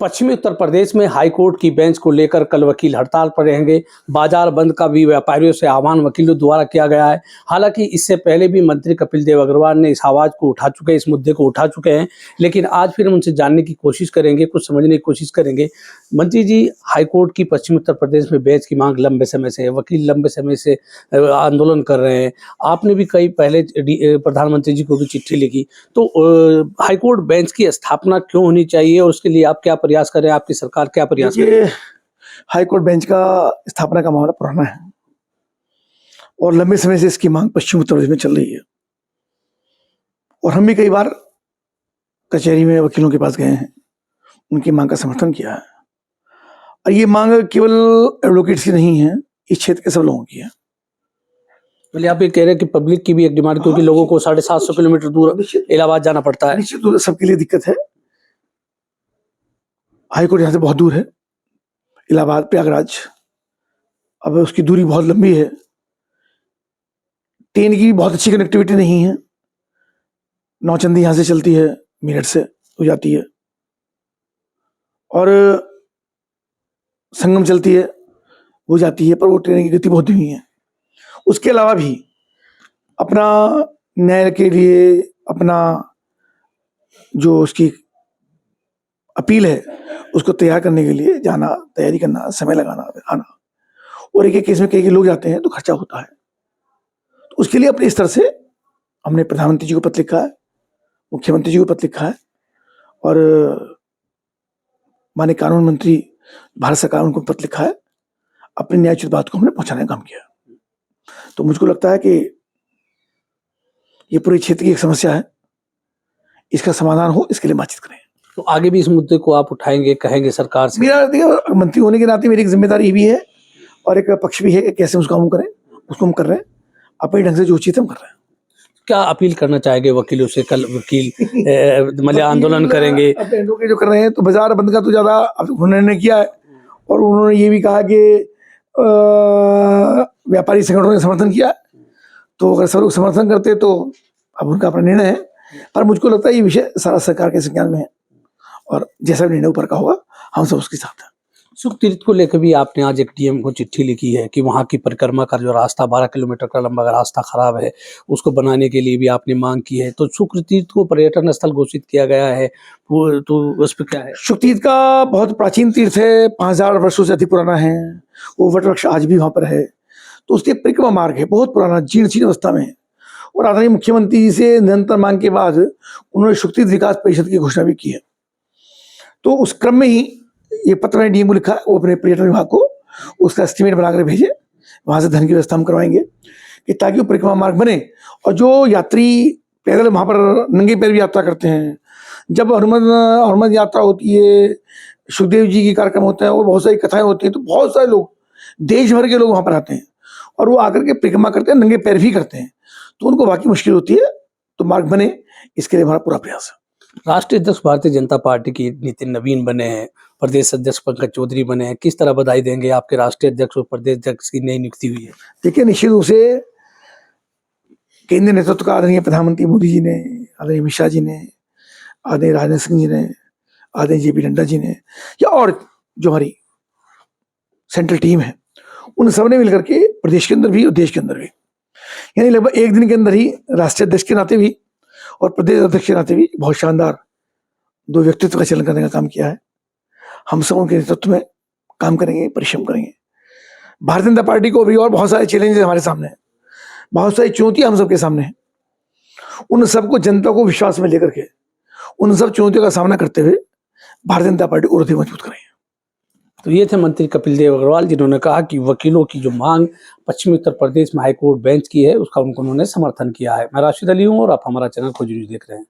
पश्चिमी उत्तर प्रदेश में हाईकोर्ट की बेंच को लेकर कल वकील हड़ताल पर रहेंगे। बाजार बंद का भी व्यापारियों से आह्वान वकीलों द्वारा किया गया है। हालांकि इससे पहले भी मंत्री कपिल देव अग्रवाल ने इस आवाज को उठा चुके हैं, इस मुद्दे को उठा चुके हैं, लेकिन आज फिर हम उनसे जानने की कोशिश करेंगे, कुछ समझने की कोशिश करेंगे। मंत्री जी, हाईकोर्ट की पश्चिमी उत्तर प्रदेश में बेंच की मांग लंबे समय से है, वकील लंबे समय से आंदोलन कर रहे हैं। आपने भी कई पहले प्रधानमंत्री जी को भी चिट्ठी लिखी, तो हाईकोर्ट बेंच की स्थापना क्यों होनी चाहिए और उसके लिए आप क्या प्रयास कर रहे हैं, आपकी सरकार क्या प्रयास कर रही है? हाईकोर्ट बेंच का स्थापना का मामला पुराना है और लंबे समय से इसकी मांग पश्चिम उत्तर प्रदेश में चल रही है और हम भी कई बार कचहरी में वकीलों के पास गए हैं, उनकी मांग का समर्थन किया है। और ये मांग केवल एडवोकेट्स की नहीं है, इस क्षेत्र के सब लोगों की है। बोले आप ये कह रहे हैं कि पब्लिक की भी एक डिमांड, क्योंकि लोगों को 750 किलोमीटर दूर इलाहाबाद जाना पड़ता है। निश्चित रूप से सबके लिए दिक्कत है। हाईकोर्ट यहाँ से बहुत दूर है, इलाहाबाद प्रयागराज, अब उसकी दूरी बहुत लंबी है। ट्रेन की बहुत अच्छी कनेक्टिविटी नहीं है। नौचंदी यहाँ से चलती है, मेरठ से हो जाती है, और संगम चलती है, वो जाती है, पर वो ट्रेन की गति बहुत धीमी है। उसके अलावा भी अपना न्याय के लिए अपना जो उसकी अपील है उसको तैयार करने के लिए जाना, तैयारी करना, समय लगाना, आना, और एक एक केस में कई लोग जाते हैं तो खर्चा होता है। तो उसके लिए अपने स्तर से हमने प्रधानमंत्री जी को पत्र लिखा है, मुख्यमंत्री जी को पत्र लिखा है, और माननीय कानून मंत्री भारत सरकार उनको पत्र लिखा है। अपनी न्यायोचित बात को हमने पहुंचाने का काम किया। तो मुझको लगता है कि ये पूरे क्षेत्र की एक समस्या है, इसका समाधान हो, इसके लिए बातचीत करें। तो आगे भी इस मुद्दे को आप उठाएंगे, कहेंगे सरकार से? मेरा मंत्री होने के नाते मेरी एक जिम्मेदारी भी है और एक पक्ष भी है कि कैसे उसको हम करें, उसको हम कर रहे हैं अपने ढंग से, जो उचित हम कर रहे हैं। क्या अपील करना चाहेंगे वकीलों से? कल वकील मतलब आंदोलन करेंगे। अपने एडवोकेट जो कर रहे हैं, तो बाजार बंद का तो ज्यादा उन्होंने किया है, और उन्होंने ये भी कहा कि व्यापारी संगठनों ने समर्थन किया, तो अगर सब लोग समर्थन करते तो अब उनका अपना निर्णय है। पर मुझको लगता है ये विषय सारा सरकार के संज्ञान में है, और जैसा भी निर्णय ऊपर का होगा हम सब उसके साथ हैं। सुख तीर्थ को लेकर भी आपने आज एक डीएम को चिट्ठी लिखी है कि वहाँ की परिक्रमा का जो रास्ता 12 किलोमीटर का लंबा रास्ता खराब है, उसको बनाने के लिए भी आपने मांग की है। तो सुख तीर्थ को पर्यटन स्थल घोषित किया गया है, तो उस पर क्या है? सुख तीर्थ का बहुत प्राचीन तीर्थ है, 5000 वर्षों से अधिक पुराना है। वो वट वृक्ष आज भी वहाँ पर है, तो उसके परिक्रमा मार्ग है, बहुत पुराना, जीर्ण अवस्था में है। और आदरणीय मुख्यमंत्री जी से निरंतर मांग के बाद उन्होंने सुख तीर्थ विकास परिषद की घोषणा भी की है। तो उस क्रम में ही ये पत्र मैंने डीएम को लिखा, वो अपने पर्यटन विभाग को उसका एस्टिमेट बनाकर भेजे, वहाँ से धन की व्यवस्था हम करवाएंगे कि ताकि वो परिक्रमा मार्ग बने। और जो यात्री पैदल वहाँ पर नंगे पैर भी यात्रा करते हैं, जब हनुमान यात्रा होती है, सुखदेव जी की कार्यक्रम होता है और बहुत सारी कथाएं होती हैं, तो बहुत सारे लोग, देश भर के लोग वहाँ पर आते हैं और वो आकर के परिक्रमा करते हैं, नंगे पैर भी करते हैं, तो उनको वाकई मुश्किल होती है। तो मार्ग बने, इसके लिए हमारा पूरा प्रयास है। राष्ट्रीय अध्यक्ष भारतीय जनता पार्टी की नितिन नवीन बने हैं, प्रदेश अध्यक्ष पंकज चौधरी बने हैं, किस तरह बधाई देंगे? आपके राष्ट्रीय अध्यक्ष और प्रदेश अध्यक्ष की नई नियुक्ति हुई है। देखिए, निश्चित रूप से केंद्रीय नेतृत्व का आदरणीय प्रधानमंत्री मोदी जी ने, आदरणीय अमित शाह जी ने, आदरणीय राजनाथ सिंह जी ने, आदरणीय JP नड्डा जी ने, या और जो हमारी सेंट्रल टीम है, उन सब ने मिलकर के प्रदेश के अंदर भी और देश के अंदर भी, यानी लगभग एक दिन के अंदर ही राष्ट्रीय अध्यक्ष के नाते भी और प्रदेश अध्यक्ष के नाते भी बहुत शानदार 2 व्यक्तित्व का चयन करने का काम किया है। हम सब उनके नेतृत्व में काम करेंगे, परिश्रम करेंगे। भारतीय जनता पार्टी को भी और बहुत सारे चैलेंजेस हमारे सामने हैं, बहुत सारी चुनौतियां हम सबके सामने हैं। उन सबको जनता को विश्वास में लेकर के उन सब चुनौतियों का सामना करते हुए भारतीय जनता पार्टी और अधिक मजबूत करेंगे। तो ये थे मंत्री कपिल देव अग्रवाल, जिन्होंने कहा कि वकीलों की जो मांग पश्चिमी उत्तर प्रदेश में हाईकोर्ट बेंच की है, उसका उन्होंने समर्थन किया है। मैं राशिद अली हूँ और आप हमारा चैनल खोज न्यूज़ देख रहे हैं।